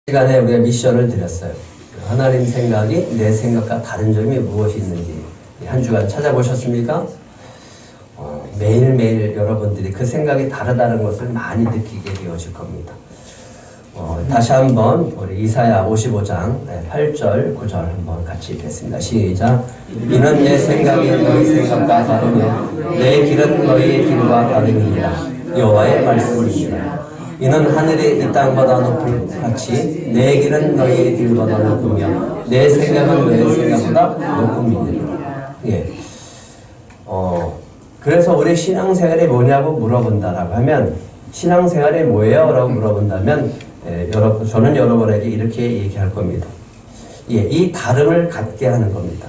시간에 우리가 미션을 드렸어요. 하나님 생각이 내 생각과 다른 점이 무엇이 있는지 한 주간 찾아보셨습니까? 매일매일 여러분들이 그 생각이 다르다는 것을 많이 느끼게 되어질 겁니다. 다시 한번 우리 이사야 55장 8절 9절 한번 같이 읽겠습니다. 시작. 이는 내 생각이 너희 생각과 다르며 내 길은 너희의 길과 다르니라. 여호와의 말씀이니라. 이는 하늘이 이 땅보다 높은 같이 내 길은 너희의 길보다 높으며 내 생각은 너희의 생각보다 높음이니라. 예. 그래서 우리 신앙생활이 뭐냐고 물어본다라고 하면 신앙생활이 뭐예요? 라고 물어본다면 저는 여러분에게 이렇게 얘기할 겁니다. 예, 이 다름을 갖게 하는 겁니다.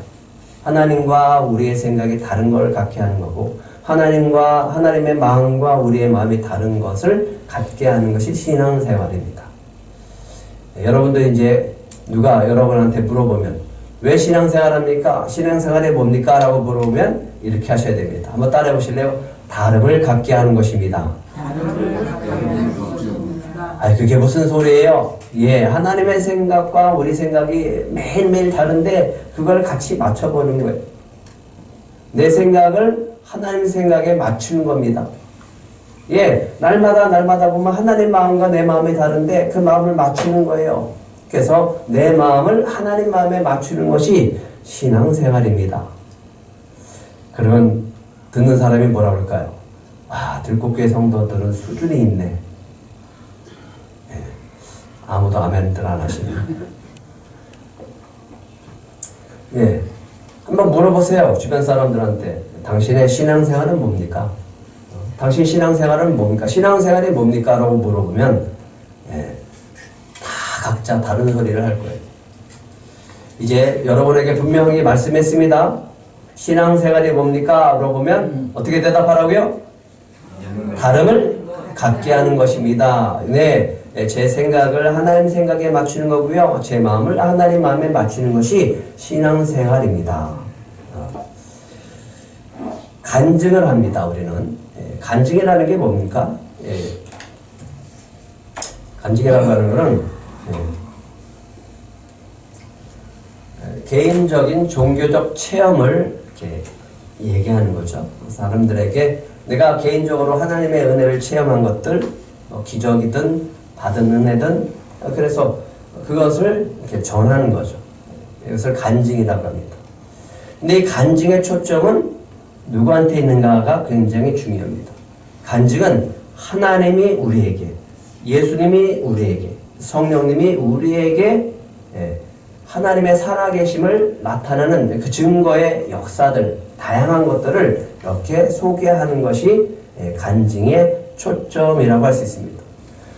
하나님과 우리의 생각이 다른 걸 갖게 하는 거고 하나님의 마음과 우리의 마음이 다른 것을 갖게 하는 것이 신앙생활입니다. 여러분도 이제 누가 여러분한테 물어보면 왜 신앙생활합니까? 신앙생활이 뭡니까? 라고 물어보면 이렇게 하셔야 됩니다. 한번 따라해 보실래요? 다름을 갖게 하는 것입니다. 그게 무슨 소리예요? 예, 하나님의 생각과 우리 생각이 매일매일 다른데 그걸 같이 맞춰보는 거예요. 내 생각을 하나님 생각에 맞추는 겁니다. 예, 날마다 보면 하나님 마음과 내 마음이 다른데 그 마음을 맞추는 거예요. 그래서 내 마음을 하나님 마음에 맞추는 것이 신앙생활입니다. 그러면 듣는 사람이 뭐라 그럴까요? 들꽃교회 성도들은 수준이 있네. 예, 아무도 아멘들 안 하시네. 예, 한번 물어보세요. 주변 사람들한테. 당신의 신앙생활은 뭡니까? 당신 신앙생활은 뭡니까? 신앙생활이 뭡니까? 라고 물어보면 다 각자 다른 소리를 할 거예요. 이제 여러분에게 분명히 말씀했습니다. 신앙생활이 뭡니까? 물어보면 어떻게 대답하라고요? 다름을 갖게 하는 것입니다. 네, 제 생각을 하나님 생각에 맞추는 거고요. 제 마음을 하나님 마음에 맞추는 것이 신앙생활입니다. 간증을 합니다. 우리는 간증이라는 게 뭡니까? 간증이라고 하는 것은 개인적인 종교적 체험을 이렇게 얘기하는 거죠. 사람들에게 내가 개인적으로 하나님의 은혜를 체험한 것들, 기적이든 받은 은혜든 그래서 그것을 이렇게 전하는 거죠. 이것을 간증이라고 합니다. 근데 이 간증의 초점은 누구한테 있는가가 굉장히 중요합니다. 간증은 하나님이 우리에게, 예수님이 우리에게, 성령님이 우리에게 하나님의 살아계심을 나타내는 그 증거의 역사들, 다양한 것들을 이렇게 소개하는 것이 간증의 초점이라고 할 수 있습니다.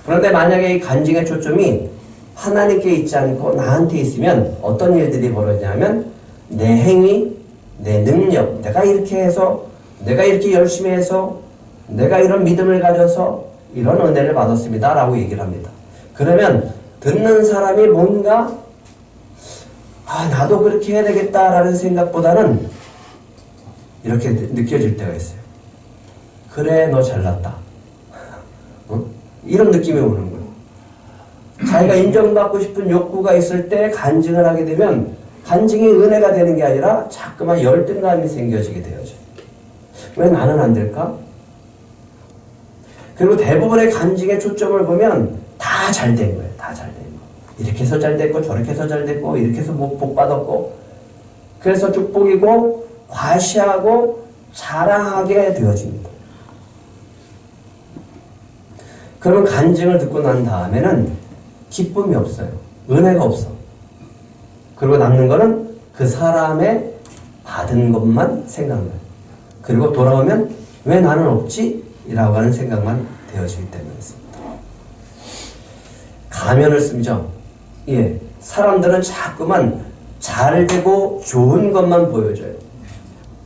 그런데 만약에 이 간증의 초점이 하나님께 있지 않고 나한테 있으면 어떤 일들이 벌어지냐면 내 행위, 내 능력, 내가 이렇게 해서, 내가 이렇게 열심히 해서, 내가 이런 믿음을 가져서 이런 은혜를 받았습니다. 라고 얘기를 합니다. 그러면 듣는 사람이 뭔가 나도 그렇게 해야 되겠다라는 생각보다는 이렇게 느껴질 때가 있어요. 그래, 너 잘났다. 이런 느낌이 오는 거예요. 자기가 인정받고 싶은 욕구가 있을 때 간증을 하게 되면 간증이 은혜가 되는 게 아니라 자꾸만 열등감이 생겨지게 되어져. 왜 나는 안 될까? 그리고 대부분의 간증의 초점을 보면 다 잘 된 거예요. 다 잘 된 거. 이렇게 해서 잘 됐고 저렇게 해서 잘 됐고 이렇게 해서 복 받았고 그래서 축복이고 과시하고 자랑하게 되어집니다. 그러면 간증을 듣고 난 다음에는 기쁨이 없어요. 은혜가 없어. 그리고 남는 거는 그 사람의 받은 것만 생각나요. 그리고 돌아오면 왜 나는 없지? 이라고 하는 생각만 되어지기 때문이었습니다. 가면을 쓰죠. 예, 사람들은 자꾸만 잘되고 좋은 것만 보여줘요.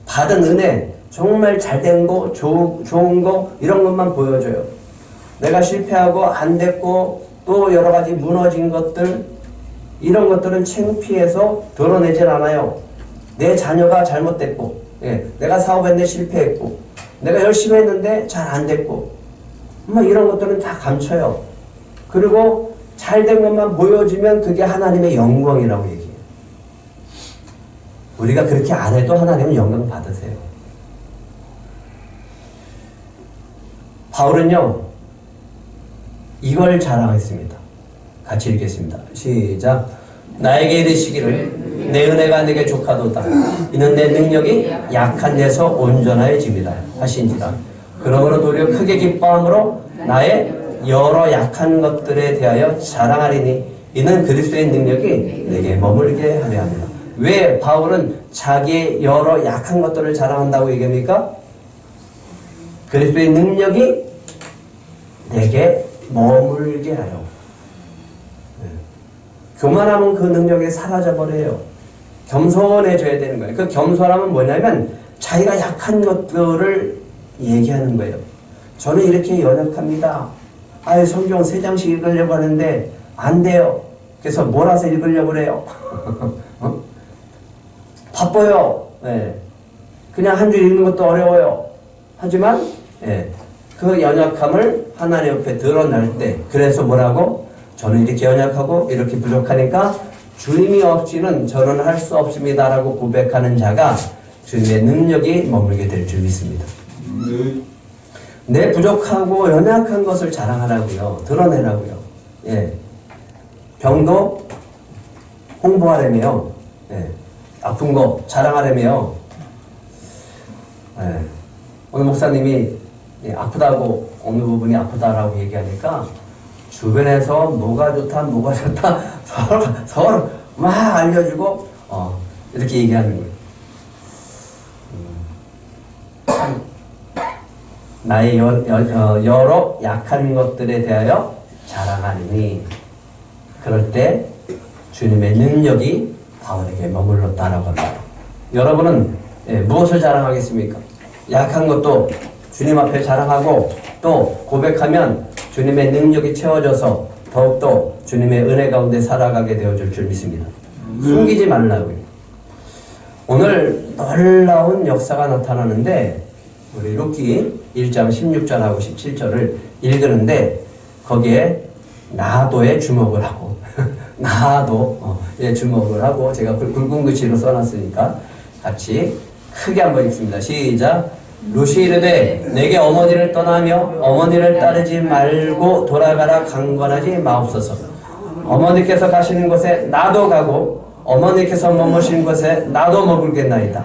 받은 은혜, 정말 잘된 거, 좋은 거 이런 것만 보여줘요. 내가 실패하고 안 됐고 또 여러 가지 무너진 것들 이런 것들은 창피해서 드러내질 않아요. 내 자녀가 잘못됐고, 내가 사업했는데 실패했고, 내가 열심히 했는데 잘 안 됐고, 이런 것들은 다 감춰요. 그리고 잘된 것만 보여주면 그게 하나님의 영광이라고 얘기해요. 우리가 그렇게 안 해도 하나님은 영광 받으세요. 바울은요, 이걸 자랑했습니다. 같이 읽겠습니다. 시작. 나에게 이르시기를 내 은혜가 내게 족하도다. 이는 내 능력이 약한 데서 온전하여집니다. 하신지라. 그러므로 도리어 크게 기뻐함으로 나의 여러 약한 것들에 대하여 자랑하리니 이는 그리스도의 능력이 내게 머물게 하려 합니다. 왜 바울은 자기의 여러 약한 것들을 자랑한다고 얘기합니까? 그리스도의 능력이 내게 머물게 하려고. 교만하면 그 능력이 사라져버려요. 겸손해져야 되는 거예요. 그 겸손함은 뭐냐면 자기가 약한 것들을 얘기하는 거예요. 저는 이렇게 연약합니다. 아유, 성경 3장씩 읽으려고 하는데 안 돼요. 그래서 몰아서 읽으려고 그래요. 어? 바빠요. 네. 그냥 한 줄 읽는 것도 어려워요. 하지만 그 연약함을 하나님 옆에 드러날 때, 그래서 뭐라고? 저는 이렇게 연약하고 이렇게 부족하니까 주님이 없이는 저는 할 수 없습니다 라고 고백하는 자가 주님의 능력이 머물게 될 줄 믿습니다. 내 부족하고 연약한 것을 자랑하라고요. 드러내라고요. 예. 병도 홍보하려며, 아픈 거 자랑하려며, 오늘 목사님이 아프다고, 어느 부분이 아프다라고 얘기하니까 주변에서 뭐가 좋다 서로 막 알려주고 이렇게 얘기하는 거예요. 나의 여러 약한 것들에 대하여 자랑하리니 그럴 때 주님의 능력이 바울에게 머물렀다라고 합니다. 여러분은 무엇을 자랑하겠습니까? 약한 것도 주님 앞에 자랑하고 또 고백하면 주님의 능력이 채워져서 더욱더 주님의 은혜 가운데 살아가게 되어줄 줄 믿습니다. 숨기지 말라고요. 오늘 놀라운 역사가 나타나는데 우리 루키 1장 16절하고 17절을 읽으는데 거기에 나도에 주목을 하고 나도에 주목을 하고 제가 굵은 글씨로 써놨으니까 같이 크게 한번 읽습니다. 시작. 루시 이르되 내게 어머니를 떠나며 어머니를 따르지 말고 돌아가라 강권하지 마옵소서. 어머니께서 가시는 곳에 나도 가고 어머니께서 머무신 곳에 나도 머물겠나이다.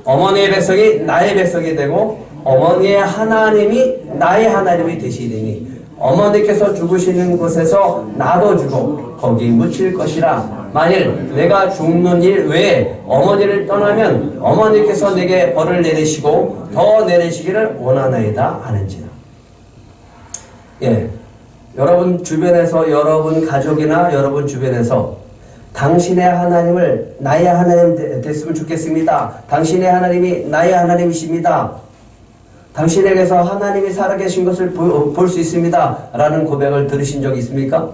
어머니의 백성이 나의 백성이 되고 어머니의 하나님이 나의 하나님이 되시리니 어머니께서 죽으시는 곳에서 나도 죽어 거기 묻힐 것이라. 만일 내가 죽는 일 외에 어머니를 떠나면 어머니께서 내게 벌을 내리시고 더 내리시기를 원하나이다 하는지라. 여러분 주변에서 여러분 가족이나 여러분 주변에서 당신의 하나님을 나의 하나님 됐으면 좋겠습니다. 당신의 하나님이 나의 하나님이십니다. 당신에게서 하나님이 살아계신 것을 볼 수 있습니다 라는 고백을 들으신 적이 있습니까?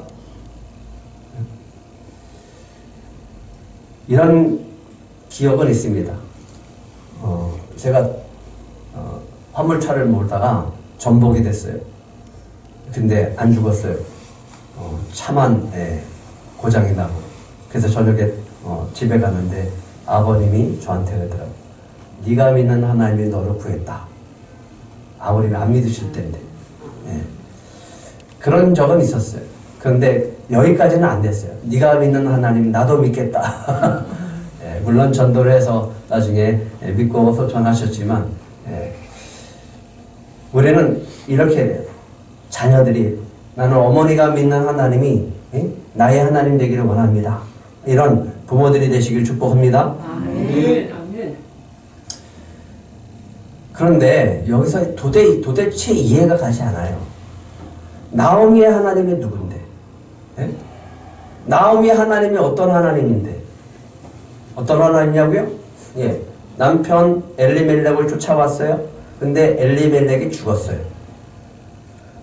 이런 기억은 있습니다. 제가 화물차를 몰다가 전복이 됐어요. 근데 안 죽었어요. 차만 고장이 나고. 그래서 저녁에 집에 가는데 아버님이 저한테 그러더라고요. 네가 믿는 하나님이 너를 구했다. 아버님이 안 믿으실 텐데. 그런 적은 있었어요. 그런데 여기까지는 안 됐어요. 네가 믿는 하나님 나도 믿겠다. 물론 전도를 해서 나중에 믿고 소천하셨지만 우리는 이렇게 돼요. 자녀들이 나는 어머니가 믿는 하나님이 나의 하나님 되기를 원합니다. 이런 부모들이 되시길 축복합니다. 아멘. 그런데 여기서 도대체 이해가 가지 않아요. 나오미의 하나님이 누군데? 나오미의 하나님이 어떤 하나님인데? 어떤 하나님이냐고요? 남편 엘리멜렉을 쫓아왔어요. 근데 엘리멜렉이 죽었어요.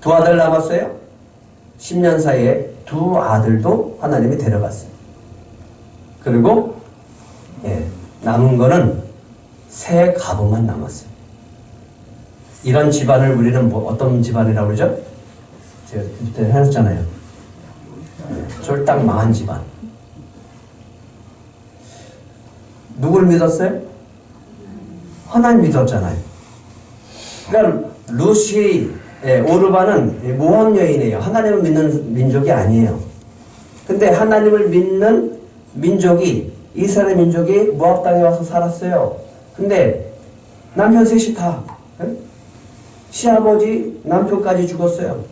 두 아들 남았어요. 10년 사이에 두 아들도 하나님이 데려갔어요. 그리고 남은 거는 세 가부만 남았어요. 이런 집안을 우리는 어떤 집안이라고 그러죠? 제가 그때 해놨잖아요. 쫄딱 망한 집안. 누굴 믿었어요? 하나님 믿었잖아요. 그러니까 루시, 오르반은 모함 여인이에요. 하나님을 믿는 민족이 아니에요. 근데 하나님을 믿는 민족이, 이스라엘 민족이 모압 땅에 와서 살았어요. 근데 남편 셋이 다, 시아버지, 남편까지 죽었어요.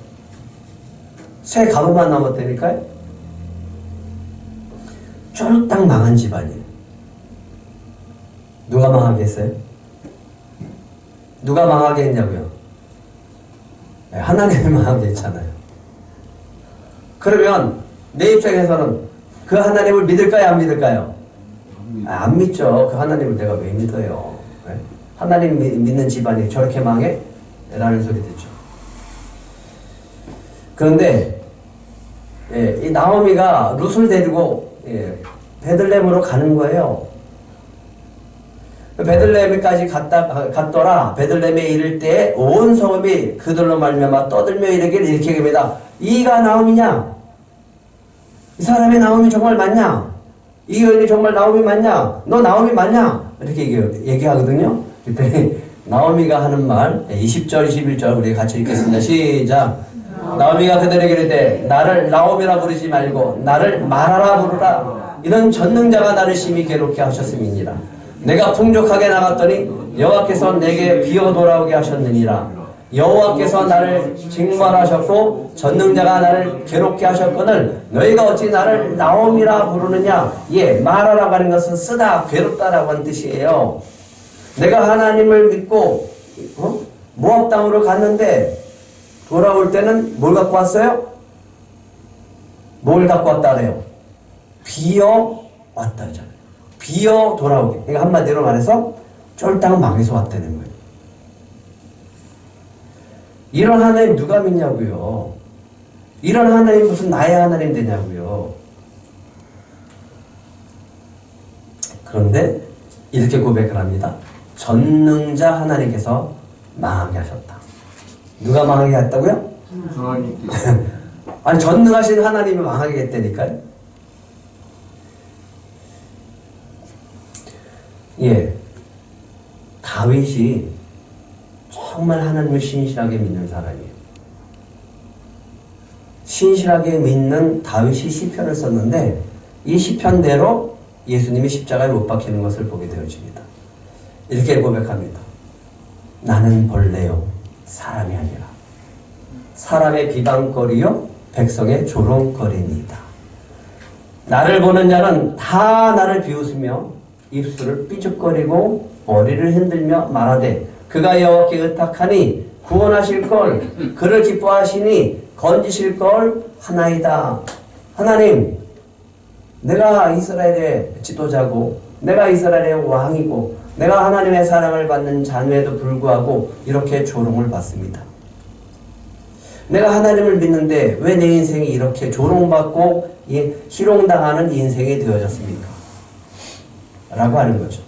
세 가구만 남았다니까요. 쫄딱 망한 집안이에요. 누가 망하게 했어요? 누가 망하게 했냐고요? 하나님이 망하게 했잖아요. 그러면 내 입장에서는 그 하나님을 믿을까요? 안 믿을까요? 안 믿죠. 그 하나님을 내가 왜 믿어요? 하나님 믿는 집안이 저렇게 망해? 라는 소리 듣죠. 그런데 이 나오미가 룻을 데리고 베들레헴으로 가는 거예요. 베들레헴까지 갔더라. 베들레헴에 이를 때 온 성읍이 그들로 말미암아 떠들며 이르기를 이렇게 얘기합니다. 이가 나오미냐? 이 사람이 나오미 정말 맞냐? 이 여인이 정말 나오미 맞냐? 너 나오미 맞냐? 이렇게 얘기하거든요. 그때 나오미가 하는 말 20절 21절 우리 같이 읽겠습니다. 시작. 나오미가 그들에게 이르되 나를 나오미라 부르지 말고 나를 마라라 부르라. 이는 전능자가 나를 심히 괴롭게 하셨음이니라. 내가 풍족하게 나갔더니 여호와께서 내게 비어 돌아오게 하셨느니라. 여호와께서 나를 징벌하셨고 전능자가 나를 괴롭게 하셨거늘 너희가 어찌 나를 나오미라 부르느냐. 마라라고 하는 것은 쓰다, 괴롭다라고 하는 뜻이에요. 내가 하나님을 믿고 모압 땅으로 갔는데 돌아올 때는 뭘 갖고 왔어요? 뭘 갖고 왔다래요? 비어 왔다 하잖아요. 비어 돌아오게. 그러니까 한마디로 말해서 쫄딱 망해서 왔다는 거예요. 이런 하나님 누가 믿냐고요? 이런 하나님 무슨 나의 하나님 되냐고요? 그런데 이렇게 고백을 합니다. 전능자 하나님께서 망하게 하셨다. 누가 망하게 했다고요? 하나님께서. 아니 전능하신 하나님이 망하게 했다니까요. 다윗이 정말 하나님을 신실하게 믿는 사람이에요. 신실하게 믿는 다윗이 시편을 썼는데 이 시편대로 예수님이 십자가에 못 박히는 것을 보게 되어집니다. 이렇게 고백합니다. 나는 벌레요 사람이 아니라 사람의 비방거리요 백성의 조롱거리니이다. 나를 보는 자는 다 나를 비웃으며 입술을 삐죽거리고 머리를 흔들며 말하되 그가 여호와께 의탁하니 구원하실 걸 그를 기뻐하시니 건지실 걸 하나이다. 하나님, 내가 이스라엘의 지도자고 내가 이스라엘의 왕이고 내가 하나님의 사랑을 받는 자녀에도 불구하고 이렇게 조롱을 받습니다. 내가 하나님을 믿는데 왜 내 인생이 이렇게 조롱받고 희롱당하는 인생이 되어졌습니까? 라고 하는 거죠.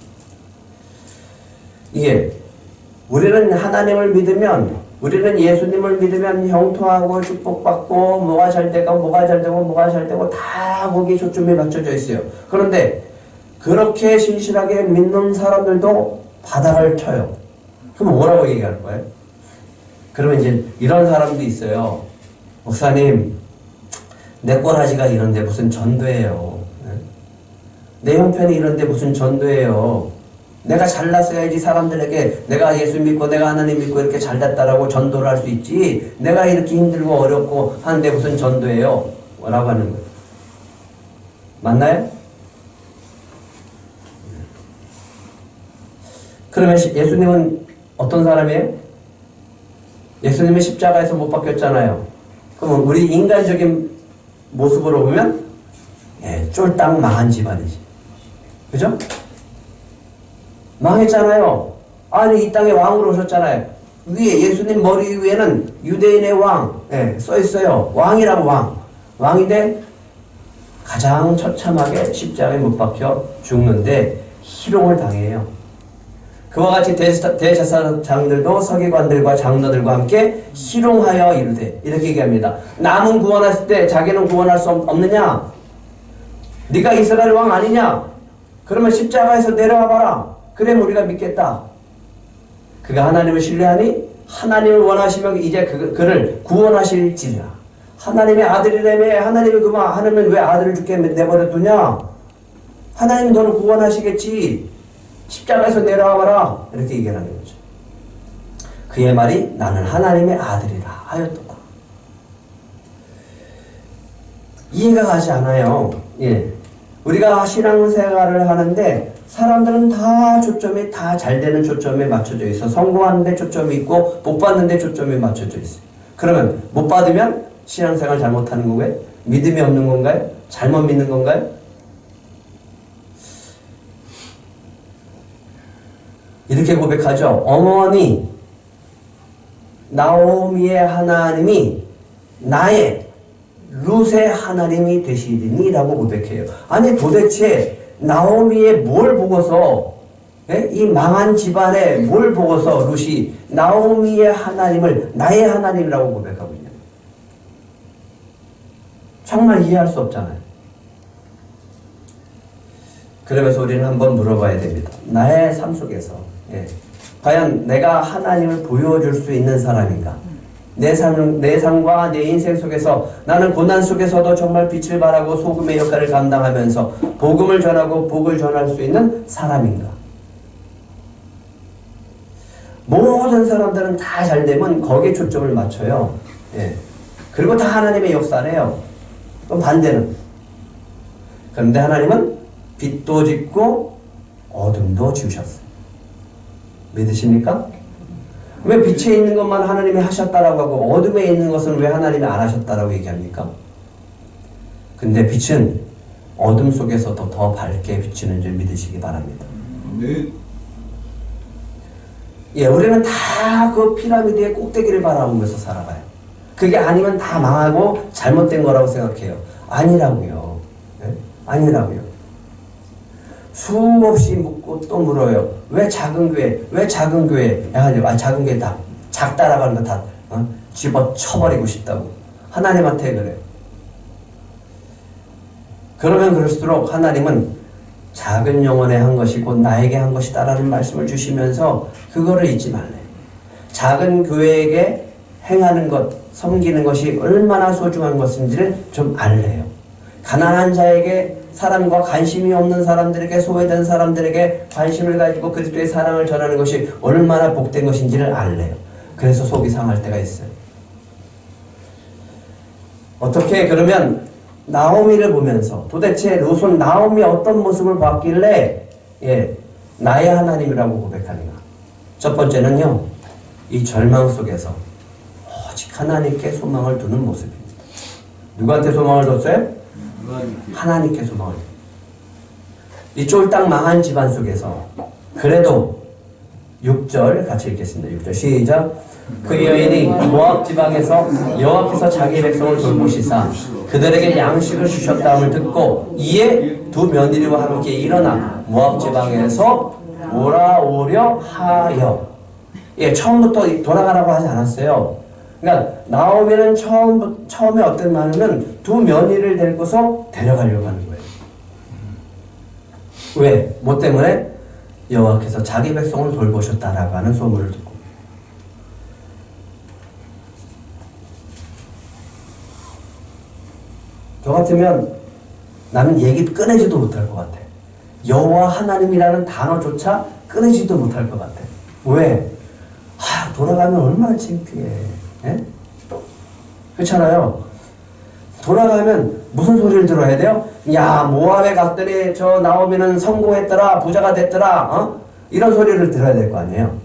우리는 하나님을 믿으면, 우리는 예수님을 믿으면 형통하고 축복받고 뭐가 잘 되고 뭐가 잘 되고 뭐가 잘 되고 다 거기에 초점이 맞춰져 있어요. 그런데 그렇게 신실하게 믿는 사람들도 바닥을 쳐요. 그럼 뭐라고 얘기하는 거예요? 그러면 이제 이런 사람도 있어요. 목사님, 내 꼬라지가 이런데 무슨 전도예요. 내 형편이 이런데 무슨 전도예요. 내가 잘났어야지 사람들에게 내가 예수 믿고 내가 하나님 믿고 이렇게 잘됐다라고 전도를 할 수 있지. 내가 이렇게 힘들고 어렵고 하는데 무슨 전도예요? 라고 하는 거예요. 맞나요? 그러면 예수님은 어떤 사람이에요? 예수님은 십자가에서 못 박혔잖아요. 그럼 우리 인간적인 모습으로 보면 쫄딱 망한 집안이지. 그죠? 망했잖아요. 아니 이 땅에 왕으로 오셨잖아요. 위에 예수님 머리 위에는 유대인의 왕 써 있어요. 왕이라고 왕. 왕인데 가장 처참하게 십자가에 못 박혀 죽는데 희롱을 당해요. 그와 같이 대제사장들도 서기관들과 장로들과 함께 희롱하여 이르되 이렇게 얘기합니다. 남은 구원했을 때 자기는 구원할 수 없느냐? 네가 이스라엘 왕 아니냐? 그러면 십자가에서 내려와 봐라. 그러면 우리가 믿겠다. 그가 하나님을 신뢰하니 하나님을 원하시면 이제 그를 구원하실지라. 하나님의 아들이라며 하나님이 그만 하나님은 왜 아들을 죽게 내버려두냐? 하나님 너를 구원하시겠지. 십자가에서 내려와 봐라. 이렇게 얘기하는 거죠. 그의 말이 나는 하나님의 아들이라 하였도다. 이해가 가지 않아요. 예. 우리가 신앙생활을 하는데 사람들은 다 초점이 다 잘 되는 초점에 맞춰져 있어. 성공하는 데 초점이 있고 못 받는 데 초점이 맞춰져 있어요. 그러면 못 받으면 신앙생활 잘못하는 건가요? 믿음이 없는 건가요? 잘못 믿는 건가요? 이렇게 고백하죠. 어머니 나오미의 하나님이 나의 룻의 하나님이 되시리니 라고 고백해요. 아니 도대체 나오미의 뭘 보고서 이 망한 집안에 뭘 보고서 룻이 나오미의 하나님을 나의 하나님이라고 고백하고 있냐. 정말 이해할 수 없잖아요. 그러면서 우리는 한번 물어봐야 됩니다. 나의 삶 속에서 과연 내가 하나님을 보여줄 수 있는 사람인가? 내 삶과 내 인생 속에서 나는 고난 속에서도 정말 빛을 발하고 소금의 역할을 감당하면서 복음을 전하고 복을 전할 수 있는 사람인가? 모든 사람들은 다 잘되면 거기에 초점을 맞춰요. 그리고 다 하나님의 역사래요. 그럼 반대는? 그런데 하나님은 빛도 짓고 어둠도 지으셨어요. 믿으십니까? 왜 빛에 있는 것만 하나님이 하셨다라고 하고 어둠에 있는 것은 왜 하나님이 안 하셨다라고 얘기합니까? 근데 빛은 어둠 속에서도 더 밝게 비치는 줄 믿으시기 바랍니다. 네. 우리는 다 그 피라미드의 꼭대기를 바라보면서 살아가요. 그게 아니면 다 망하고 잘못된 거라고 생각해요. 아니라고요. 아니라고요. 수없이 묻고 또 물어요. 왜 작은 교회? 왜 작은 교회? 작은 교회 다 작다라고 하는 거 다 집어쳐버리고 싶다고. 하나님한테 그래요. 그러면 그럴수록 하나님은 작은 영혼에 한 것이 곧 나에게 한 것이다라는 말씀을 주시면서 그거를 잊지 말래요. 작은 교회에게 행하는 것, 섬기는 것이 얼마나 소중한 것인지를 좀 알래요. 가난한 자에게 사람과 관심이 없는 사람들에게 소외된 사람들에게 관심을 가지고 그리스도의 사랑을 전하는 것이 얼마나 복된 것인지를 알래요. 그래서 속이 상할 때가 있어요. 어떻게 그러면 나오미를 보면서 도대체 룻은 나오미 어떤 모습을 봤길래 나의 하나님이라고 고백하는가? 첫 번째는요. 이 절망 속에서 오직 하나님께 소망을 두는 모습입니다. 누구한테 소망을 뒀어요? 하나님께 소망을. 이 쫄딱 망한 집안 속에서 그래도 6절 같이 읽겠습니다. 6절 시작. 그 여인이 모압 지방에서 여호와께서 자기 백성을 돌보시사 그들에게 양식을 주셨다함을 듣고 이에 두 며느리와 함께 일어나 모압 지방에서 돌아오려 하여. 처음부터 돌아가라고 하지 않았어요. 그러니까 나오미는 처음에 어떤 말은 두 며느리를 데리고서 데려가려고 하는 거예요. 왜? 뭐 때문에? 여호와께서 자기 백성을 돌보셨다라고 하는 소문을 듣고. 저 같으면 나는 얘기 꺼내지도 못할 것 같아. 여호와 하나님이라는 단어조차 꺼내지도 못할 것 같아. 왜? 돌아가면 얼마나 창피해. 그렇잖아요. 돌아가면 무슨 소리를 들어야 돼요? 야, 모압에 갔더니 저 나오미는 성공했더라, 부자가 됐더라, 이런 소리를 들어야 될 거 아니에요.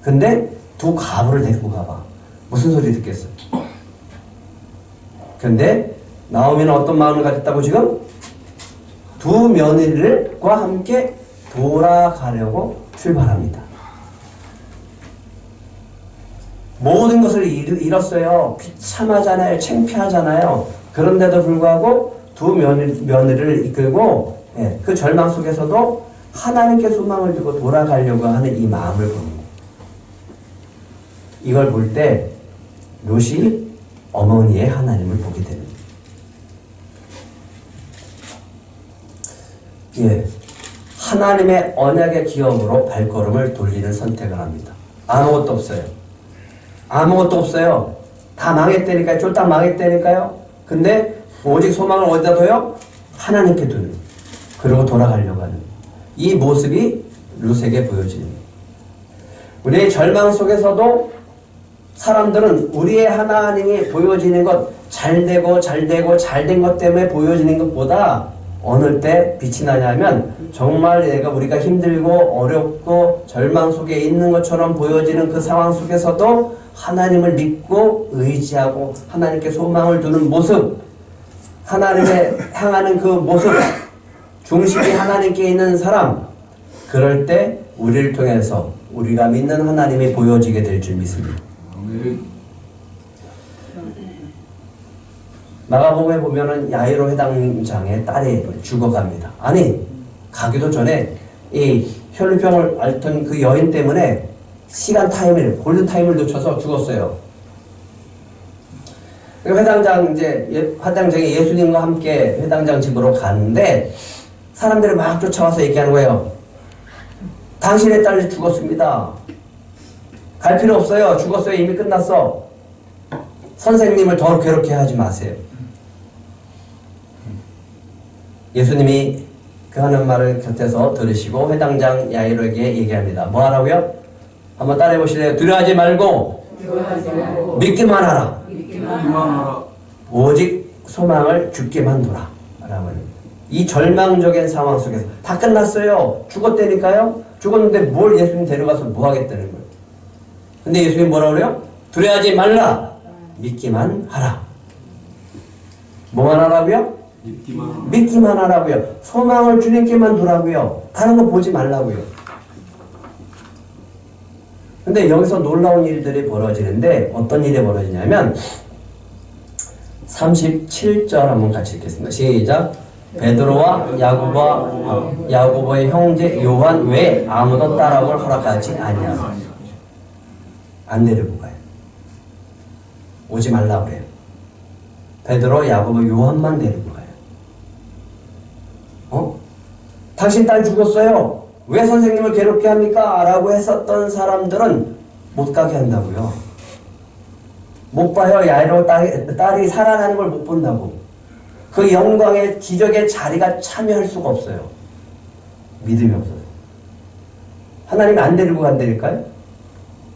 근데 두 가부를 데리고 가봐. 무슨 소리 듣겠어? 근데 나오미는 어떤 마음을 가졌다고 지금? 두 며느리들과 함께 돌아가려고 출발합니다. 모든 것을 잃었어요. 비참하잖아요. 창피하잖아요. 그런데도 불구하고 두 며느리를 이끌고 그 절망 속에서도 하나님께 소망을 두고 돌아가려고 하는 이 마음을 보는 거예요. 이걸 볼 때 롯이 어머니의 하나님을 보게 되는 거예요. 예, 하나님의 언약의 기업으로 발걸음을 돌리는 선택을 합니다. 아무것도 없어요. 아무것도 없어요. 다 망했다니까요. 쫄딱 망했다니까요. 근데 오직 소망을 어디다 둬요? 하나님께 두는. 그리고 돌아가려고 하는. 이 모습이 롯에게 보여지는 거예요. 우리의 절망 속에서도 사람들은 우리의 하나님이 보여지는 것, 잘되고 잘된 것 때문에 보여지는 것보다 어느 때 빛이 나냐면 정말 우리가 힘들고 어렵고 절망 속에 있는 것처럼 보여지는 그 상황 속에서도 하나님을 믿고 의지하고 하나님께 소망을 두는 모습, 하나님에 향하는 그 모습, 중심이 하나님께 있는 사람, 그럴 때 우리를 통해서 우리가 믿는 하나님이 보여지게 될 줄 믿습니다. 마가복음에 보면은 야이로 회당장의 딸이 죽어갑니다. 아니, 가기도 전에 이 혈루병을 앓던 그 여인 때문에 시간 타임을, 골든 타임을 놓쳐서 죽었어요. 회당장이 예수님과 함께 회당장 집으로 갔는데 사람들이 막 쫓아와서 얘기하는 거예요. 당신의 딸이 죽었습니다. 갈 필요 없어요. 죽었어요. 이미 끝났어. 선생님을 더 괴롭게 하지 마세요. 예수님이 그 하는 말을 곁에서 들으시고 회당장 야이로에게 얘기합니다. 뭐 하라고요? 한번 따라해 보실래요? 두려워하지 말고 믿기만 하라. 오직 소망을 주께만 두라. 이 절망적인 상황 속에서 다 끝났어요. 죽었다니까요. 죽었는데 뭘 예수님 데려가서 뭐 하겠다는 거예요. 근데 예수님 뭐라 그래요? 두려워하지 말라. 믿기만 하라. 뭐만 하라고요? 믿기만 하라고요. 소망을 주님께만 두라고요. 다른 거 보지 말라고요. 근데 여기서 놀라운 일들이 벌어지는데 어떤 일이 벌어지냐면 37절 한번 같이 읽겠습니다. 시작. 베드로와 야고보의 형제 요한 외에 아무도 따라올 허락하지 아니하고 안 데리고 가요. 오지 말라고 그래요. 베드로, 야고보, 요한만 데리고 가요. 당신 딸 죽었어요. 왜 선생님을 괴롭게 합니까? 라고 했었던 사람들은 못 가게 한다고요. 못 봐요. 야이로 딸이 살아나는 걸 못 본다고. 그 영광의 기적의 자리가 참여할 수가 없어요. 믿음이 없어서. 하나님이 안 데리고 간다니까요?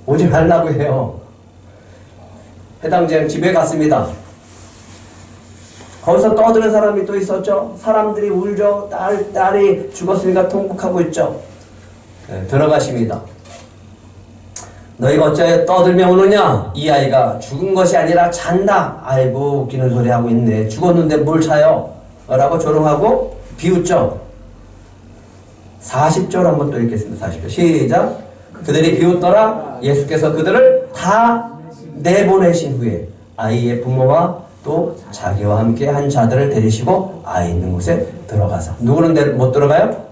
오지 말라고 해요. 회당장 집에 갔습니다. 거기서 떠드는 사람이 또 있었죠. 사람들이 울죠. 딸이 죽었으니까 통곡하고 있죠. 네, 들어가십니다. 너희가 어찌하여 떠들며 우느냐? 이 아이가 죽은 것이 아니라 잔다. 아이고 웃기는 소리 하고 있네. 죽었는데 뭘 차요? 라고 조롱하고 비웃죠. 40절 한번 또 읽겠습니다. 40절 시작. 그들이 비웃더라. 예수께서 그들을 다 내보내신 후에 아이의 부모와 또 자기와 함께 한 자들을 데리시고 아이 있는 곳에 들어가서. 누구는 못 들어가요?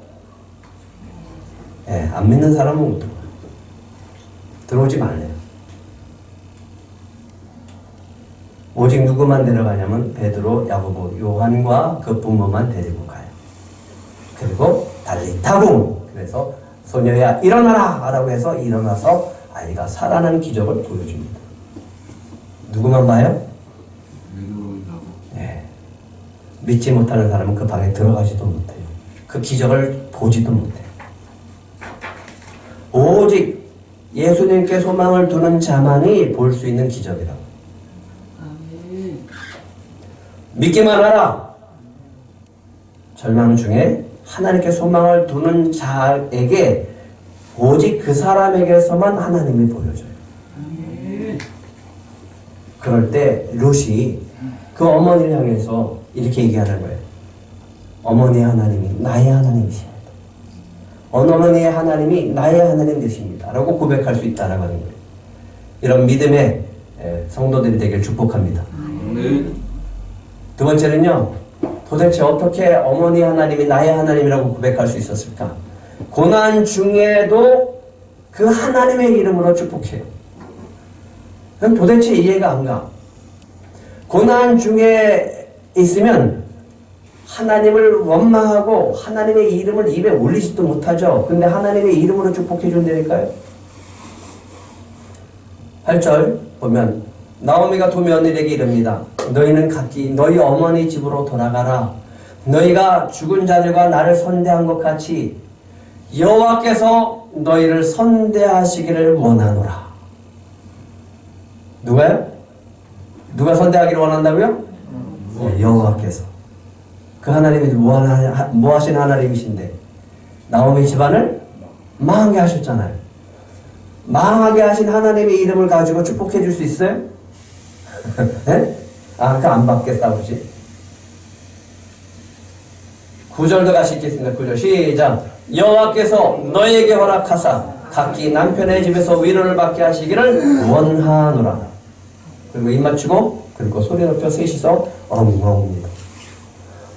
예, 안 믿는 사람은 못 들어가요. 들어오지 말래요. 오직 누구만 데려가냐면 베드로, 야고보, 요한과 그 부모만 데리고 가요. 그리고 달리타궁. 그래서 소녀야 일어나라 라고 해서 일어나서 아이가 살아나는 기적을 보여줍니다. 누구만 봐요? 네. 믿지 못하는 사람은 그 방에 들어가지도 못해요. 그 기적을 보지도 못해요. 오직 예수님께 소망을 두는 자만이 볼 수 있는 기적이라고. 믿기만 하라. 절망 중에 하나님께 소망을 두는 자에게 오직 그 사람에게서만 하나님이 보여줘요. 그럴 때 롯이 그 어머니를 향해서 이렇게 얘기하는 거예요. 어머니의 하나님이 나의 하나님이십니다. 어머니의 하나님이 나의 하나님 되십니다. 라고 고백할 수 있다는 거예요. 이런 믿음의 성도들이 되길 축복합니다. 두 번째는요. 도대체 어떻게 어머니 하나님이 나의 하나님이라고 고백할 수 있었을까? 고난 중에도 그 하나님의 이름으로 축복해요. 그럼 도대체 이해가 안 가. 고난 중에 있으면 하나님을 원망하고 하나님의 이름을 입에 올리지도 못하죠. 근데 하나님의 이름으로 축복해 준다니까요. 8절 보면 나오미가 두 며느리에게 이릅니다. 너희는 각기 너희 어머니 집으로 돌아가라. 너희가 죽은 자들과 나를 선대한 것 같이 여호와께서 너희를 선대하시기를 원하노라. 누가요? 누가 선대하기를 원한다고요? 네, 여호와께서. 그 하나님이 뭐 하신 하나님이신데 나오미 집안을 망하게 하셨잖아요. 망하게 하신 하나님의 이름을 가지고 축복해 줄 수 있어요? 네? 아, 그 안 받겠다 보지. 9절도 같이 읽겠습니다. 9절 시작. 여호와께서 너에게 허락하사 각기 남편의 집에서 위로를 받게 하시기를 원하노라. 그리고 입 맞추고 그리고 소리 높여 셋이서 엉엉입니다.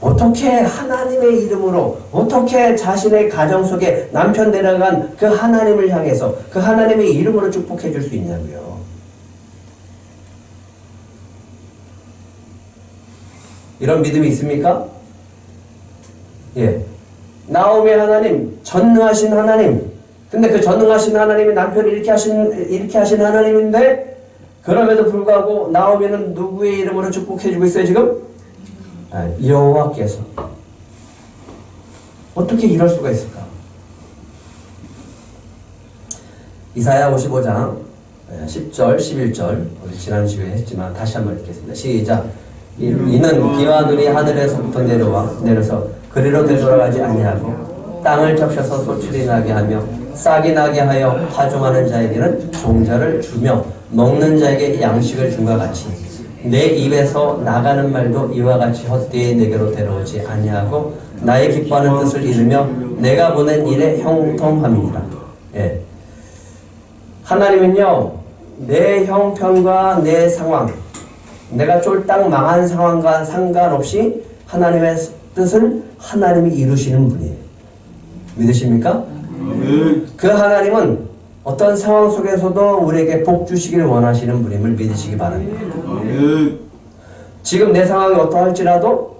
어떻게 하나님의 이름으로 어떻게 자신의 가정 속에 남편 데려간 그 하나님을 향해서 그 하나님의 이름으로 축복해 줄 수 있냐고요. 이런 믿음이 있습니까? 예. 나오미 하나님, 전능하신 하나님. 근데 그 전능하신 하나님이 남편을 이렇게 하신 하나님인데 그럼에도 불구하고 나오미는 누구의 이름으로 축복해 주고 있어요, 지금? 여호와께서. 어떻게 이럴 수가 있을까? 이사야 55장 10절, 11절 우리 지난주에 했지만 다시 한번 읽겠습니다. 시작. 이는 비와 눈이 하늘에서부터 내려서 그리로 되돌아가지 아니하고 땅을 적셔서 소출이 나게 하며 싹이 나게 하여 파종하는 자에게는 종자를 주며 먹는 자에게 양식을 준과 같이 내 입에서 나가는 말도 이와 같이 헛되이 내게로 데려오지 아니하고 나의 기뻐하는 뜻을 이루며 내가 보낸 일에 형통함이니라. 예. 하나님은요, 내 형편과 내 상황, 내가 쫄딱 망한 상황과 상관없이 하나님의 뜻을 하나님이 이루시는 분이에요. 믿으십니까? 그 하나님은 어떤 상황 속에서도 우리에게 복 주시기를 원하시는 분임을 믿으시기 바랍니다. 지금 내 상황이 어떠할지라도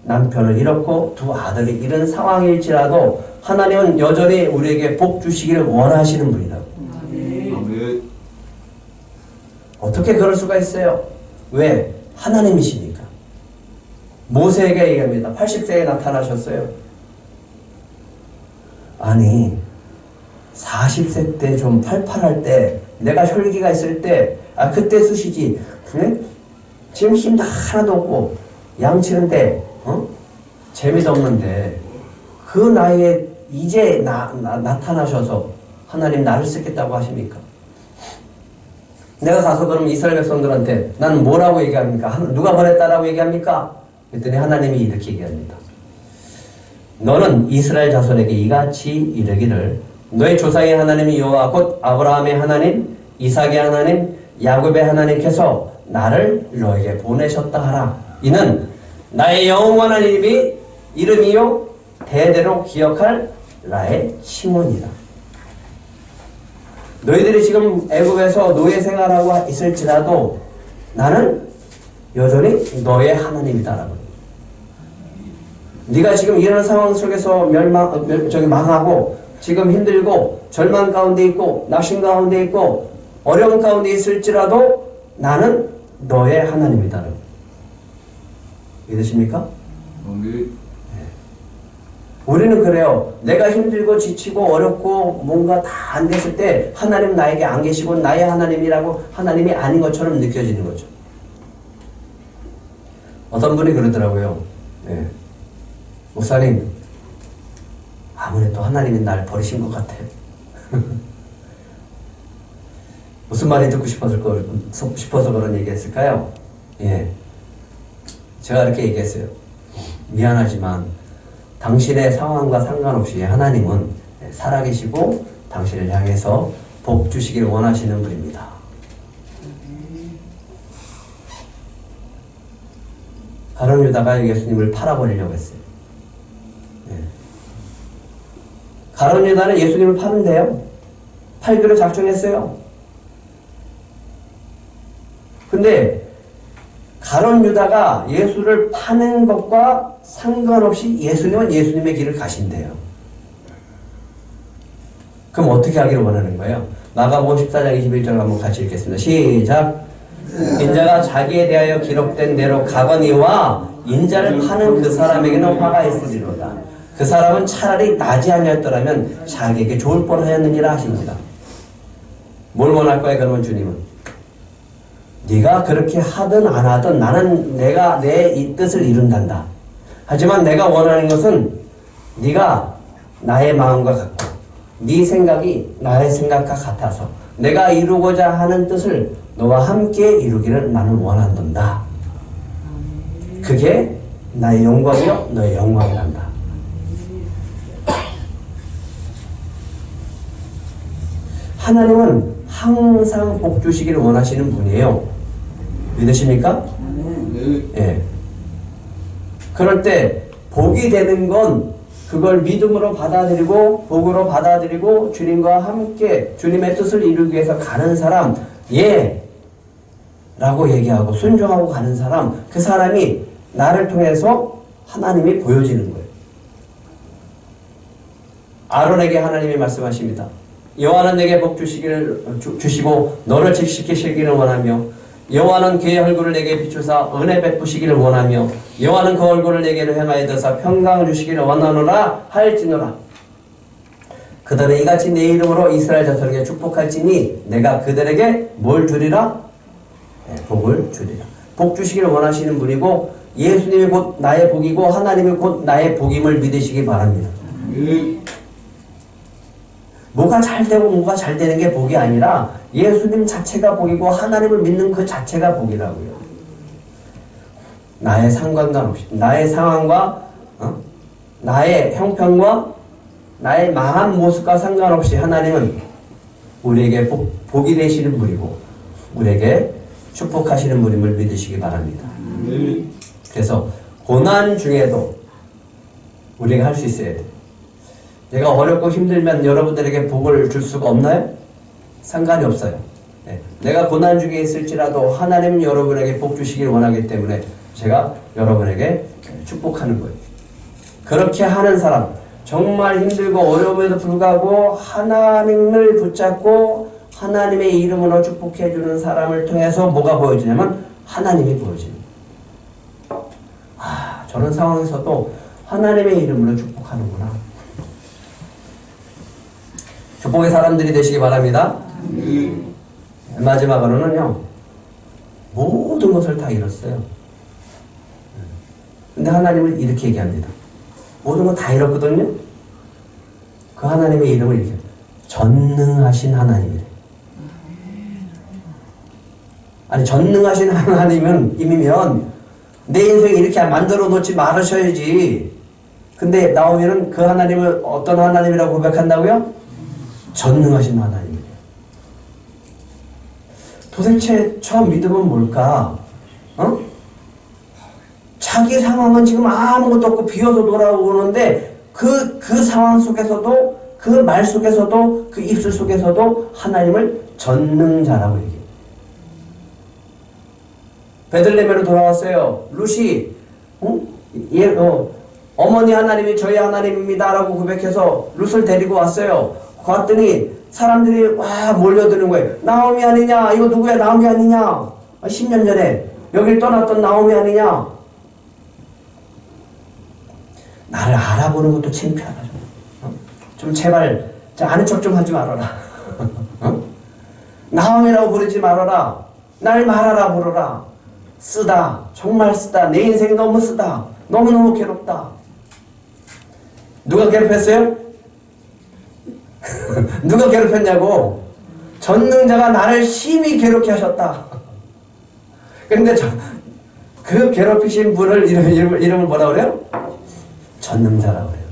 남편을 잃었고 두 아들을 잃은 상황일지라도 하나님은 여전히 우리에게 복 주시기를 원하시는 분이라고. 어떻게 그럴 수가 있어요? 왜? 하나님이시니까. 모세에게 얘기합니다. 80세에 나타나셨어요. 아니 40세 때 좀 팔팔할 때 내가 혈기가 있을 때 그때 쓰시지. 그래? 지금 힘도 하나도 없고 양치는데 재미도 없는데 그 나이에 이제 나타나셔서 하나님 나를 쓰겠다고 하십니까? 내가 가서 그럼 이스라엘 백성들한테 나는 뭐라고 얘기합니까? 누가 보냈다라고 얘기합니까? 그랬더니 하나님이 이렇게 얘기합니다. 너는 이스라엘 자손에게 이같이 이르기를 너의 조상의 하나님이 여호와 곧 아브라함의 하나님, 이삭의 하나님, 야곱의 하나님께서 나를 너에게 보내셨다 하라. 이는 나의 영원한 이름이요 대대로 기억할 나의 칭원이다. 너희들이 지금 애굽에서 노예 생활하고 있을지라도 나는 여전히 너의 하나님이다라고. 네가 지금 이런 상황 속에서 망하고 지금 힘들고 절망 가운데 있고 낙심 가운데 있고 어려움 가운데 있을지라도 나는 너의 하나님이다. 믿으십니까? 네. 우리는 그래요. 내가 힘들고 지치고 어렵고 뭔가 다 안 됐을 때 하나님 나에게 안 계시고 나의 하나님이라고 하나님이 아닌 것처럼 느껴지는 거죠. 어떤 분이 그러더라고요. 네. 목사님, 아무래도 하나님이 날 버리신 것 같아요. 무슨 말이 듣고 싶어서 그런 얘기 했을까요? 예. 제가 이렇게 얘기했어요. 미안하지만 당신의 상황과 상관없이 하나님은 살아계시고 당신을 향해서 복 주시길 원하시는 분입니다. 가룟 유다가 예수님을 팔아버리려고 했어요. 예. 가룟 유다는 예수님을 파는데요. 팔기로 작정했어요. 근데 가룟 유다가 예수를 파는 것과 상관없이 예수님은 예수님의 길을 가신대요. 그럼 어떻게 하기를 원하는 거예요? 마가복음 14장 21절 한번 같이 읽겠습니다. 시작. 인자가 자기에 대하여 기록된 대로 가거니와 인자를 파는 그 사람에게는 화가 있으리로다. 그 사람은 차라리 나지 아니었더라면 자기에게 좋을 뻔하였느니라 하십니다. 뭘 원할 거야 그러면 주님은? 네가 그렇게 하든 안 하든 나는 내가 내 이 뜻을 이룬단다. 하지만 내가 원하는 것은 네가 나의 마음과 같고 네 생각이 나의 생각과 같아서 내가 이루고자 하는 뜻을 너와 함께 이루기를 나는 원한단다. 그게 나의 영광이요 너의 영광이란다. 하나님은 항상 복 주시기를 원하시는 분이에요. 믿으십니까? 예. 그럴 때 복이 되는 건 그걸 믿음으로 받아들이고 복으로 받아들이고 주님과 함께 주님의 뜻을 이루기 위해서 가는 사람, 예 라고 얘기하고 순종하고 가는 사람, 그 사람이 나를 통해서 하나님이 보여지는 거예요. 아론에게 하나님이 말씀하십니다. 여호와는 내게 복 주시고 너를 직시키시기를 원하며 여호와는 그의 얼굴을 내게 비추사 은혜 베푸시기를 원하며 여호와는 그 얼굴을 내게로 향하여 드사 평강을 주시기를 원하노라 할지노라. 그들은 이같이 내 이름으로 이스라엘 자손에게 축복할지니 내가 그들에게 뭘 주리라? 네, 복을 주리라. 복 주시기를 원하시는 분이고 예수님이 곧 나의 복이고 하나님이 곧 나의 복임을 믿으시기 바랍니다. 뭐가 잘 되고 뭐가 잘 되는 게 복이 아니라 예수님 자체가 복이고 하나님을 믿는 그 자체가 복이라고요. 나의 상관없이 나의 상황과 나의 형편과 나의 마음 모습과 상관없이 하나님은 우리에게 복이 되시는 분이고 우리에게 축복하시는 분임을 믿으시기 바랍니다. 그래서 고난 중에도 우리가 할 수 있어야 돼요. 내가 어렵고 힘들면 여러분들에게 복을 줄 수가 없나요? 상관이 없어요. 네. 내가 고난 중에 있을지라도 하나님은 여러분에게 복 주시길 원하기 때문에 제가 여러분에게 축복하는 거예요. 그렇게 하는 사람, 정말 힘들고 어려움에도 불구하고 하나님을 붙잡고 하나님의 이름으로 축복해 주는 사람을 통해서 뭐가 보여지냐면 하나님이 보여집니다. 저런 상황에서도 하나님의 이름으로 축복하는구나. 축복의 사람들이 되시기 바랍니다. 마지막으로는요, 모든 것을 다 잃었어요. 근데 하나님은 이렇게 얘기합니다. 모든 거 다 잃었거든요. 그 하나님의 이름을 이렇게 전능하신 하나님이래. 아니 전능하신 하나님은 이미면 내 인생 이렇게 만들어 놓지 말으셔야지. 근데 나오면은 그 하나님을 어떤 하나님이라고 고백한다고요? 전능하신 하나님이에요. 도대체 저 믿음은 뭘까? 자기 상황은 지금 아무것도 없고 비어서 돌아오는데 그 상황 속에서도 그 말 속에서도 그 입술 속에서도 하나님을 전능자라고 얘기해요. 베들레헴으로 돌아왔어요. 룻이 어머니 하나님이 저희 하나님입니다 라고 고백해서 룻을 데리고 왔어요. 갔더니 사람들이 와 몰려드는 거예요. 나오미 아니냐? 이거 누구야? 나오미 아니냐? 10년 전에 여길 떠났던 나오미 아니냐? 나를 알아보는 것도 창피하다. 좀 제발 아는 척 좀 하지 말아라. 나오미라고 부르지 말아라. 날 말하라 부르라. 쓰다. 정말 쓰다. 내 인생이 너무 쓰다. 너무너무 괴롭다. 누가 괴롭혔어요? 누가 괴롭혔냐고? 전능자가 나를 심히 괴롭게 하셨다. 그런데 그 괴롭히신 분을 이름을 뭐라 그래요? 전능자라고 그래요.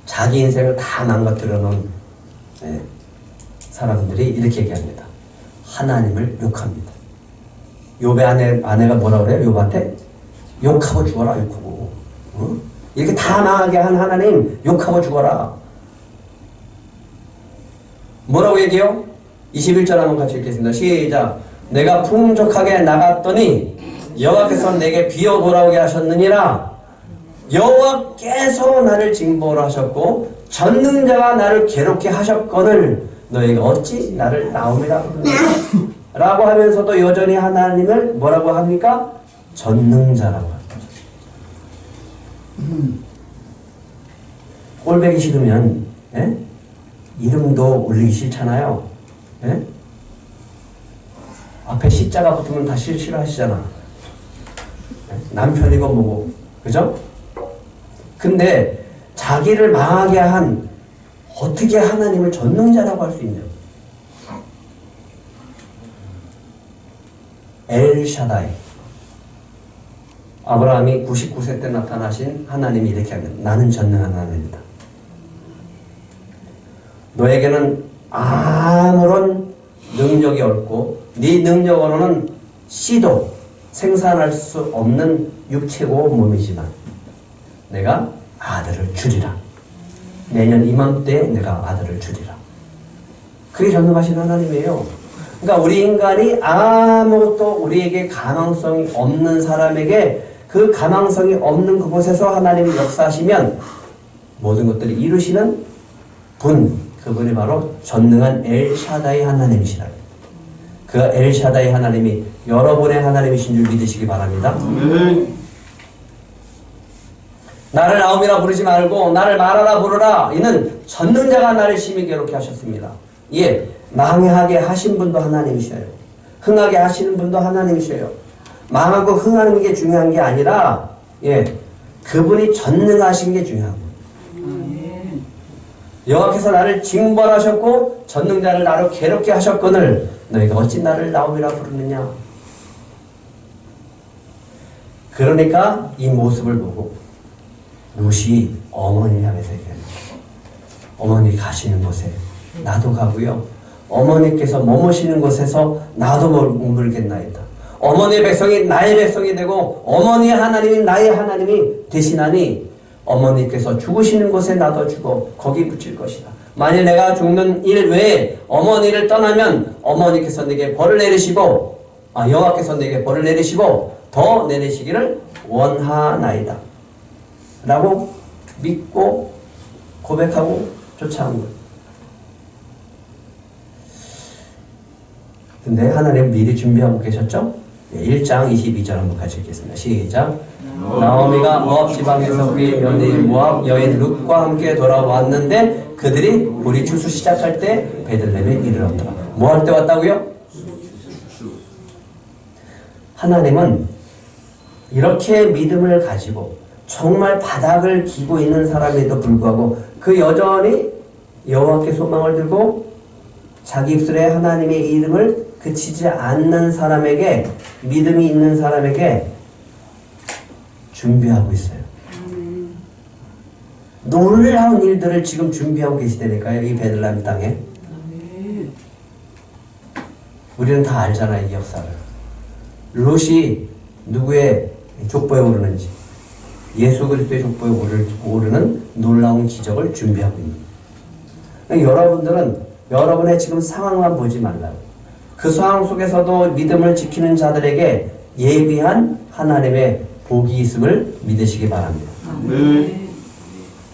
자기 인생을 다 망가뜨려 놓은 사람들이 이렇게 얘기합니다. 하나님을 욕합니다. 욥의 아내가 뭐라 그래요? 욥한테 욕하고 죽어라, 욕하고. 어? 이렇게 다 망하게 한 하나님 욕하고 죽어라. 뭐라고 얘기해요? 21절 한번 같이 읽겠습니다. 시작. 내가 풍족하게 나갔더니 여호와께서 내게 비어 돌아오게 하셨느니라. 여호와께서 나를 징벌 하셨고 전능자가 나를 괴롭게 하셨거늘 너희가 어찌 나를 나옴이라 라고 하면서도 여전히 하나님을 뭐라고 합니까? 전능자라고 합니다. 꼴배기 싫으면 예? 이름도 올리기 싫잖아요. 예? 앞에 십자가 붙으면 다 싫어하시잖아. 예? 남편이고 뭐고 그죠? 근데 자기를 망하게 한 어떻게 하나님을 전능자라고 할 수 있냐? 엘샤다이. 아브라함이 99세 때 나타나신 하나님이 이렇게 하면 나는 전능한 하나님이다. 너에게는 아무런 능력이 없고 네 능력으로는 씨도 생산할 수 없는 육체고 몸이지만 내가 아들을 주리라. 내년 이맘때에 내가 아들을 주리라. 그게 전능하신 하나님이에요. 그러니까 우리 인간이 아무것도 우리에게 가망성이 없는 사람에게 그 가망성이 없는 그곳에서 하나님이 역사하시면 모든 것들을 이루시는 분, 그분이 바로 전능한 엘샤다이 하나님이시라. 그 엘샤다이 하나님이 여러분의 하나님이신 줄 믿으시기 바랍니다. 나를 나옴이라 부르지 말고 나를 말하라 부르라. 이는 전능자가 나를 심히 괴롭게 하셨습니다. 예, 망하게 하신 분도 하나님이셔요. 흥하게 하시는 분도 하나님이셔요. 망하고 흥하는 게 중요한 게 아니라 예, 그분이 전능하신 게 중요한 거예요. 여호와께서 나를 징벌하셨고 전능자를 나로 괴롭게 하셨거늘 너희가 어찌 나를 나옴이라 부르느냐. 그러니까 이 모습을 보고 룻이 어머니를 향해서 얘기합니다. 어머니 가시는 곳에 나도 가고요. 어머니께서 머무시는 곳에서 나도 머물겠나이다. 어머니의 백성이 나의 백성이 되고 어머니의 하나님이 나의 하나님이 되시나니 어머니께서 죽으시는 곳에 나도 죽어 거기 붙일 것이다. 만일 내가 죽는 일 외에 어머니를 떠나면 어머니께서 내게 벌을 내리시고 여호와께서 내게 벌을 내리시고 더 내리시기를 원하나이다. 라고 믿고 고백하고 쫓아온 거예요. 근데 하나님 미리 준비하고 계셨죠? 1장 22절 한번 같이 읽겠습니다. 시작. 나오미가 모압 지방에서 그의 며느리 모압 여인 룻과 함께 돌아왔는데 그들이 우리 추수 시작할 때 베들레헴에 이르렀더라. 뭐 할 때 왔다고요? 하나님은 이렇게 믿음을 가지고 정말 바닥을 기고 있는 사람에도 불구하고 그 여전히 여호와께 소망을 들고 자기 입술에 하나님의 이름을 그치지 않는 사람에게, 믿음이 있는 사람에게 준비하고 있어요. 놀라운 일들을 지금 준비하고 계시다니까요. 이 베들레헴 땅에. 우리는 다 알잖아요. 이 역사를. 룻이 누구의 족보에 오르는지, 예수 그리스도의 족보에 오르는 놀라운 기적을 준비하고 있는 거예요. 여러분들은 여러분의 지금 상황만 보지 말라고. 그 상황 속에서도 믿음을 지키는 자들에게 예비한 하나님의 복이 있음을 믿으시기 바랍니다.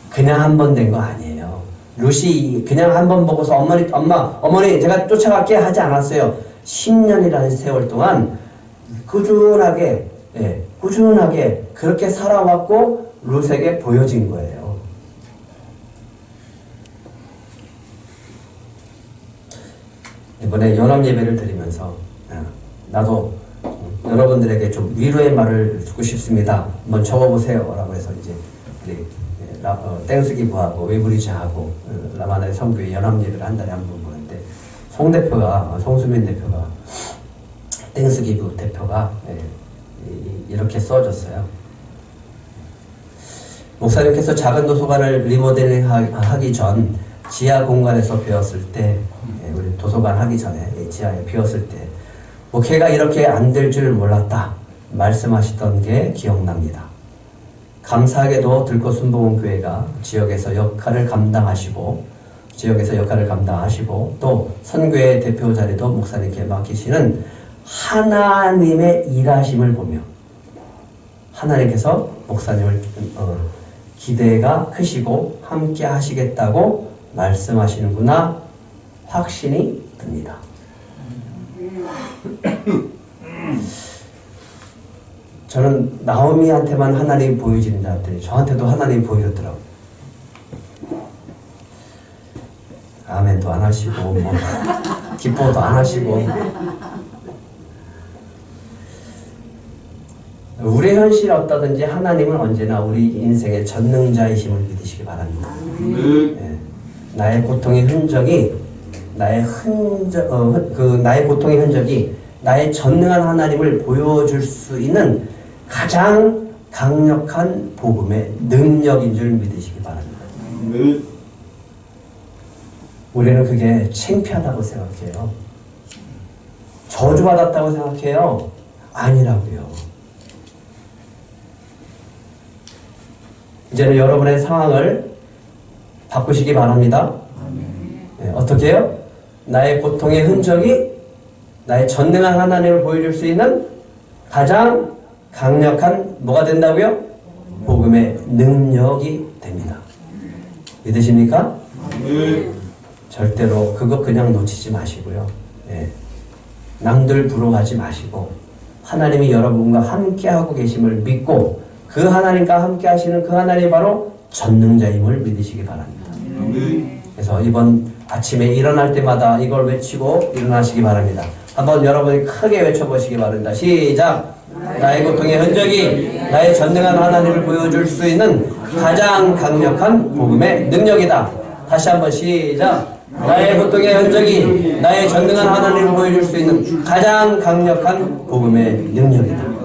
그냥 한 번 된 거 아니에요. 룻이 그냥 한 번 보고서 어머니 제가 쫓아갈게 하지 않았어요. 10년이라는 세월 동안 꾸준하게 그렇게 살아왔고 룻에게 보여진 거예요. 이번에 연합 예배를 드리면서 나도 여러분들에게 좀 위로의 말을 듣고 싶습니다. 한번 적어보세요. 라고 해서 이제 우리 땡스기부하고 웨브리지하고 라마다의 성교회 연합 예배를 한 달에 한 번 보는데 송수민 대표가 땡스기부 대표가 이렇게 써줬어요. 목사님께서 작은 도서관을 리모델링 하기 전 지하 공간에서 배웠을 때 우리 도서관 하기 전에 지하에 비었을 때 목회가 이렇게 안 될 줄 몰랐다. 말씀하시던 게 기억납니다. 감사하게도 들꽃순복음교회가 지역에서 역할을 감당하시고 또 선교회 대표 자리도 목사님께 맡기시는 하나님의 일하심을 보며 하나님께서 목사님을 기대가 크시고 함께 하시겠다고 말씀하시는구나 확신이 듭니다. 저는 나오미한테만 하나님이 보여지는 줄 알았더니 저한테도 하나님이 보여줬더라고요. 아멘도 안 하시고 뭐 기뻐도 안 하시고. 우리의 현실이 어떠든지 하나님은 언제나 우리 인생의 전능자이심을 믿으시기 바랍니다. 예. 나의 고통의 흔적이 나의 고통의 흔적이 나의 전능한 하나님을 보여줄 수 있는 가장 강력한 복음의 능력인 줄 믿으시기 바랍니다. 우리는 그게 창피하다고 생각해요. 저주받았다고 생각해요. 아니라고요. 이제는 여러분의 상황을 바꾸시기 바랍니다. 네, 어떻게 해요? 나의 고통의 흔적이 나의 전능한 하나님을 보여줄 수 있는 가장 강력한 뭐가 된다고요? 복음의 능력이 됩니다. 믿으십니까? 절대로 그거 그냥 놓치지 마시고요. 예. 남들 부러워하지 마시고 하나님이 여러분과 함께하고 계심을 믿고 그 하나님과 함께 하시는 그 하나님이 바로 전능자임을 믿으시기 바랍니다. 그래서 이번 아침에 일어날 때마다 이걸 외치고 일어나시기 바랍니다. 한번 여러분이 크게 외쳐보시기 바랍니다. 시작! 나의 고통의 흔적이 나의 전능한 하나님을 보여줄 수 있는 가장 강력한 복음의 능력이다. 다시 한번 시작! 나의 고통의 흔적이 나의 전능한 하나님을 보여줄 수 있는 가장 강력한 복음의 능력이다.